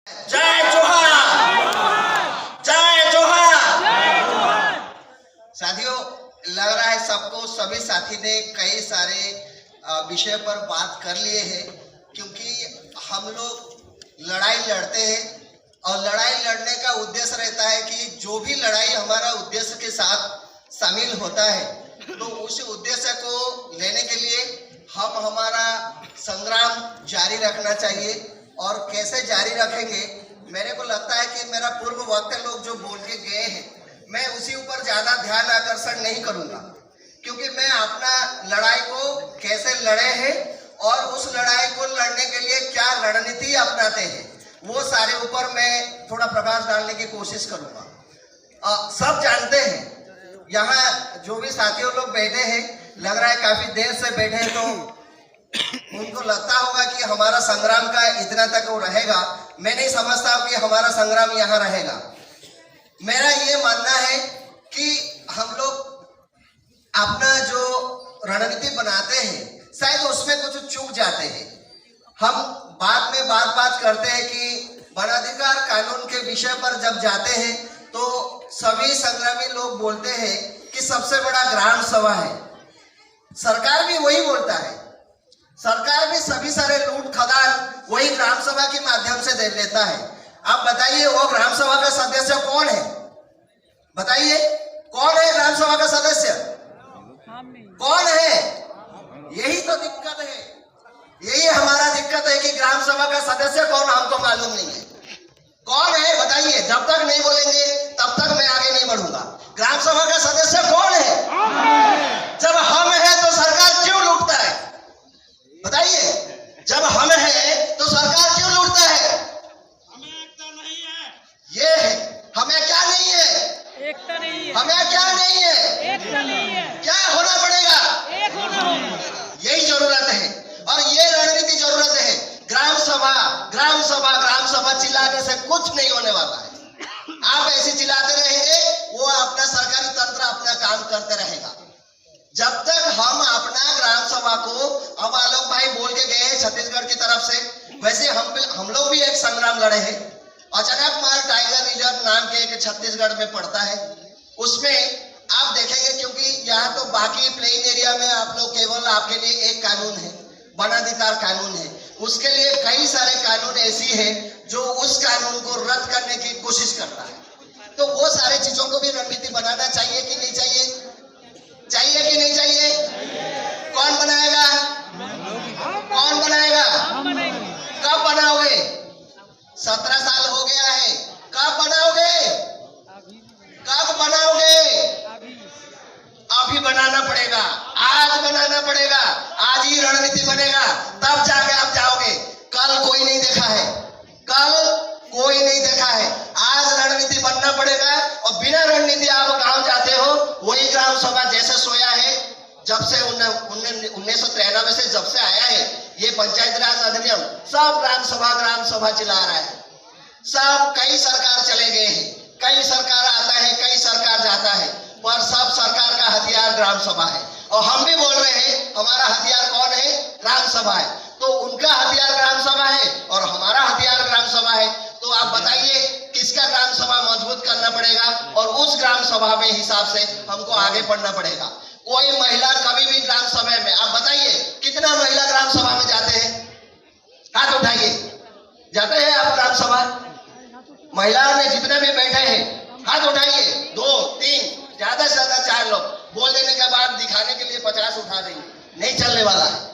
जय जोहार, जय जोहार। साथियों, लग रहा है सबको सभी साथी ने कई सारे विषय पर बात कर लिए हैं, क्योंकि हम लोग लड़ाई लड़ते हैं और लड़ाई लड़ने का उद्देश्य रहता है कि जो भी लड़ाई हमारा उद्देश्य के साथ शामिल होता है, तो उस उद्देश्य को लेने के लिए हम हमारा संग्राम जारी रखना चाहिए। और कैसे जारी रखेंगे, मेरे को लगता है कि मेरा पूर्व वक्ता लोग जो बोल के गए हैं, मैं उसी ऊपर ज्यादा ध्यान आकर्षण नहीं करूंगा, क्योंकि मैं अपना लड़ाई को कैसे लड़े हैं और उस लड़ाई को लड़ने के लिए क्या रणनीति अपनाते हैं, वो सारे ऊपर मैं थोड़ा प्रकाश डालने की कोशिश करूंगा। सब जानते हैं, यहाँ जो भी साथियों लोग बैठे हैं, लग रहा है काफी देर से बैठे हैं, तो उनको लगता होगा कि हमारा संग्राम का इतना तक वो रहेगा। मैं नहीं समझता कि हमारा संग्राम यहाँ रहेगा। मेरा ये मानना है कि हम लोग अपना जो रणनीति बनाते हैं, शायद उसमें कुछ चूक जाते हैं। हम बाद में बात करते हैं कि वनाधिकार कानून के विषय पर जब जाते हैं, तो सभी संग्रामी लोग बोलते हैं कि सबसे बड़ा ग्राम सभा है। सरकार भी वही बोलता है, सरकार भी सभी सारे लूट खदान वही ग्राम सभा के माध्यम से दे लेता है। आप बताइए, वो ग्राम सभा का सदस्य कौन है? बताइए, कौन है ग्राम सभा का सदस्य? कौन है? यही तो दिक्कत है, यही हमारा दिक्कत है कि ग्राम सभा का सदस्य कौन हमको मालूम नहीं है। कौन है बताइए? जब तक नहीं बोलेंगे तब तक मैं आगे नहीं बढ़ूंगा। ग्राम सभा का सदस्य कौन है? जब हम हैं तो सरकार क्यों लूटता है? बताइए, जब हम हैं तो सरकार क्यों लूटता है? हमें एकता नहीं है। ये है, हमें क्या नहीं है? एकता नहीं है। हमें क्या नहीं है? एकता नहीं है। क्या होना पड़ेगा? एक होना होगा। यही जरूरत है और ये रणनीति जरूरत है। ग्राम सभा, ग्राम सभा, ग्राम सभा चिल्लाने से कुछ नहीं होने वाला है। आप ऐसे चिल्लाते रहेंगे, वो अपना सरकारी तंत्र अपना काम करते रहेगा। जब तक हम अपना ग्राम सभा को, अब आलोक भाई बोल के गए हैं छत्तीसगढ़ की तरफ से, वैसे हम लोग भी एक संग्राम लड़े हैं। अचानकमार टाइगर रिजर्व नाम के एक छत्तीसगढ़ में पड़ता है, उसमें आप देखेंगे, क्योंकि यहाँ तो बाकी प्लेन एरिया में आप लोग केवल आपके लिए एक कानून है, वनाधिकार कानून है। उसके लिए कई सारे कानून ऐसी है जो उस कानून को रद्द करने की कोशिश करता है। तो वो सारे चीजों को भी रणनीति बनाना चाहिए कि नहीं चाहिए? चाहिए कि नहीं चाहिए? कौन बनाएगा? कौन बनाएगा? कब बनाओगे? 17 साल हो गया है, कब बनाओगे? कब बनाओगे? अभी बनाना पड़ेगा, आज बनाना पड़ेगा, आज ही रणनीति बनेगा, तब जाके आप जाओगे। कल कोई नहीं देखा है, कल कोई नहीं देखा है, आज रणनीति बनना पड़ेगा। और बिना रणनीति आप गांव जाते हो, वही ग्राम सभा जैसे सोया है, जब से 1993 से जब से आया है ये पंचायत राज अधिनियम, सब ग्राम सभा चिल्ला रहा है। सब कई सरकार चले गए हैं, कई सरकार आता है, कई सरकार जाता है, पर सब सरकार का हथियार ग्राम सभा है। और हम भी बोल रहे हैं, हमारा हथियार कौन है? ग्राम सभा है। तो उनका हथियार ग्राम सभा है और हमारा हथियार ग्राम सभा है। तो आप बताइए, किसका ग्राम सभा मजबूत करना पड़ेगा और उस ग्राम सभा में हिसाब से हमको आगे बढ़ना पड़ेगा। कोई महिला कभी भी ग्राम सभा में, आप बताइए कितना महिला ग्राम सभा में जाते हैं? हाथ उठाइए, जाते हैं आप ग्राम सभा? महिलाओं ने जितने भी बैठे हैं हाथ उठाइए, 2 3 ज्यादा से ज्यादा 4 लोग। बोल देने के बाद दिखाने के लिए 50 उठा देंगे, नहीं चलने वाला है।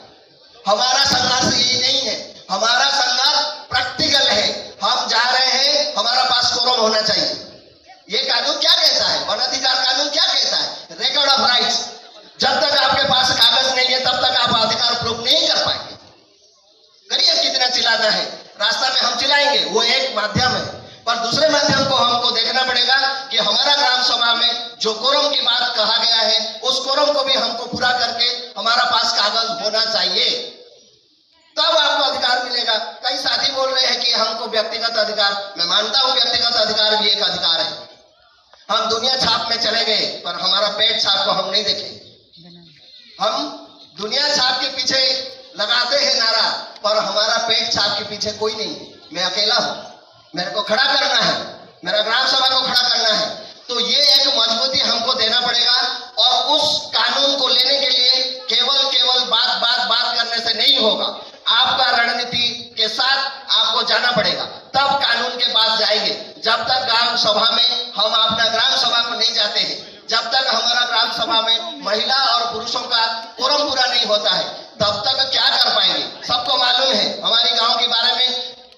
हमारा संघर्ष यही नहीं है, हमारा संघर्ष प्रैक्टिकल है। हम जा रहे हैं, हमारा पास कोरम होना चाहिए। ये कानून क्या कहता है? वनाधिकार कानून क्या कहता है? Record of rights. जब तक आपके पास कागज नहीं है, तब तक आप अधिकार प्रयोग नहीं कर पाएंगे। करिए, कितना चिल्लाना है, रास्ता में हम चिल्लाएंगे, वो एक माध्यम है, पर दूसरे माध्यम को हमको देखना पड़ेगा कि हमारा ग्राम सभा में जो कोरम की बात कहा गया है, उस कोरम को भी हमको पूरा करके हमारा पास कागज होना चाहिए, तब आपको अधिकार मिलेगा। कई साथी बोल रहे हैं कि हमको व्यक्तिगत अधिकार, मैं मानता हूं व्यक्तिगत अधिकार भी एक अधिकार है। हम दुनिया छाप में चले गए, पर हमारा पेट छाप को हम नहीं देखे। हम दुनिया छाप के पीछे लगाते हैं नारा, पर हमारा पेट छाप के पीछे कोई नहीं, मैं अकेला हूं। मेरे को खड़ा करना है, मेरा ग्राम सभा को खड़ा करना है, तो ये एक मजबूती हमको देना पड़ेगा। और उस कानून को लेने के लिए केवल बात करने से नहीं होगा, आपका रणनीति के साथ आपको जाना पड़ेगा, तब कानून के पास जाएंगे। जब तक ग्राम सभा में हम अपना ग्राम सभा को नहीं जाते हैं, जब तक हमारा ग्राम सभा में महिला और पुरुषों का कोरम पूरा नहीं होता है, तब तक क्या कर पाएंगे। सबको मालूम है हमारी गांव के बारे में,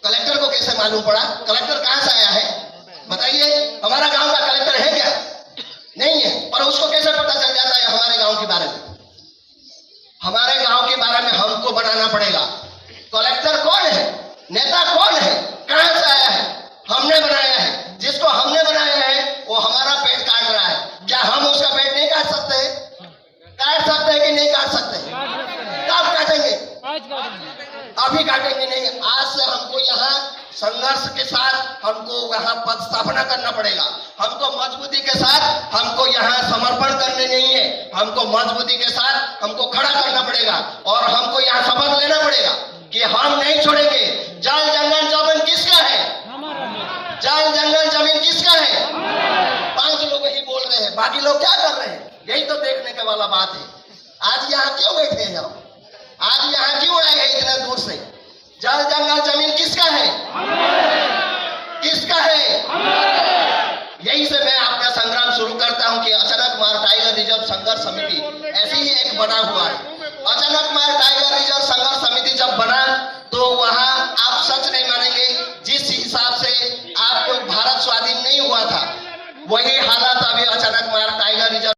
कलेक्टर को कैसे मालूम पड़ा? कलेक्टर कहां से आया है बताइए? हमारा गांव का कलेक्टर है क्या? नहीं है, पर उसको कैसे पता चल जाता है हमारे गांव के बारे में? हमारे गांव के बारे में हमको बनाना पड़ेगा। कलेक्टर कौन है, नेता कौन है, कहां से आया है? हमने बनाया है। जिसको हमने बनाया है वो हमारा पेट काट रहा है। क्या हम उसका पेट नहीं काट सकते? काट सकते हैं कि नहीं काट सकते? कब काटेंगे? अभी काटेंगे नहीं। आज से हमको यहाँ संघर्ष के साथ हमको यहाँ पद स्थापना करना पड़ेगा। हमको मजबूती के साथ हमको यहाँ समर्पण करने नहीं है, हमको मजबूती के साथ हमको खड़ा करना पड़ेगा। और हमको यहाँ शपथ लेना पड़ेगा कि हम नहीं छोड़ेंगे। जल जंगल जमीन किसका है? जल जंगल जमीन किसका है? 5 लोग ही बोल रहे हैं, बाकी लोग क्या कर रहे हैं? यही तो देखने के वाला बात है। आज यहाँ क्यों बैठे हैं हम? आज यहाँ क्यों आए हैं इतना दूर से? जल जंगल जमीन किसका है? किसका है? यही से मैं अपना संग्राम शुरू करता हूं कि अचानक मार टाइगर रिजर्व संघर्ष समिति ऐसी ही एक बना हुआ है। अचानक मार टाइगर रिजर्व संघर्ष समिति जब बना तो वहां आप सच नहीं मानेंगे, जिस हिसाब से आपको भारत स्वाधीन नहीं हुआ था वही हालत अभी अचानक मार टाइगर रिजर्व